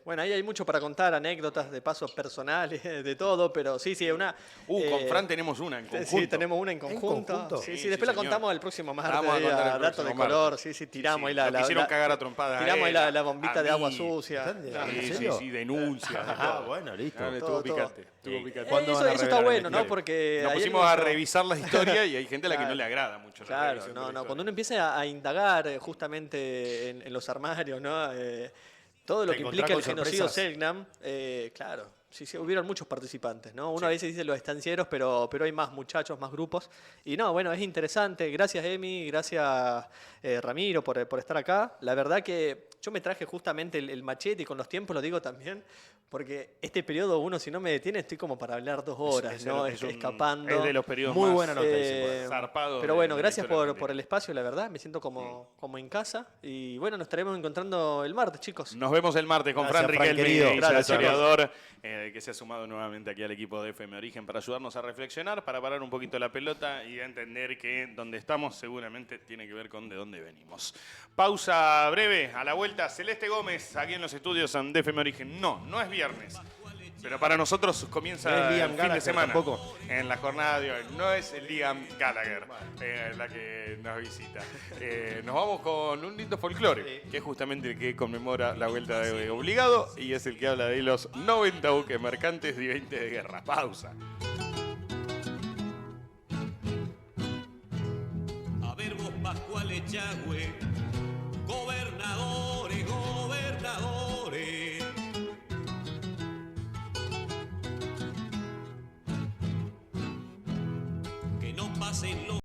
Bueno, ahí hay mucho para contar, anécdotas de pasos personales, de todo, pero sí, una... Con Fran tenemos una en conjunto. Sí, tenemos una en conjunto. conjunto? Sí, sí, Sí, después la señor. contamos el próximo martes, Vamos a ahí contar el dato próximo de martes. color, sí, tiramos ahí la... Lo quisieron cagar a trompadas. Tiramos ahí a él, la bombita a de agua mí. sucia. ¿Están de- Claro. ¿En Sí, serio? sí, denuncias. de Ah, todo. bueno, listo. Estuvo Todo, picante. todo. Estuvo picante. ¿Cuándo Eso van a está revelar bueno, el ¿no? historial? Porque Nos ayer pusimos a mismo- revisar la historia y hay gente a la que Claro. no le agrada mucho. la Claro, revisión de la no, historia. cuando uno empieza a indagar justamente en los armarios, ¿no? Todo lo Te que encontrás implica el con genocidio sorpresas. Selknam, claro, sí, hubieron muchos participantes, ¿no? Uno a veces dice los estancieros, pero hay más muchachos, más grupos. Y no, bueno, es interesante. Gracias, Emi, gracias, Ramiro, por estar acá. La verdad que yo me traje justamente el machete y con los tiempos lo digo también, porque este periodo uno, si no me detiene, estoy como para hablar 2 horas, ¿no? Escapando. Es de los periodos Muy más buena nota zarpados. Pero de bueno, la gracias historia por argentina. el espacio, la verdad. Me siento como en casa. Y bueno, nos estaremos encontrando el martes, chicos. Nos vemos el martes con Gracias, Fran Fran, Riquelme, querido. Gracias, historiador, que se ha sumado nuevamente aquí al equipo de FM Origen para ayudarnos a reflexionar, para parar un poquito la pelota y a entender que donde estamos seguramente tiene que ver con de dónde venimos. Pausa breve, a la vuelta, Celeste Gómez, aquí en los estudios de FM Origen. No es viernes. Pero para nosotros comienza No es Liam el fin de Gallagher semana. tampoco. En la jornada de hoy. No es Liam Gallagher la que nos visita. Nos vamos con un lindo folclore, que es justamente el que conmemora la vuelta de Obligado y es el que habla de los 90 buques mercantes y 20 de guerra. Pausa. A ver vos, Pascual Echagüe, gobernadores, gobernadores. Que no pasen los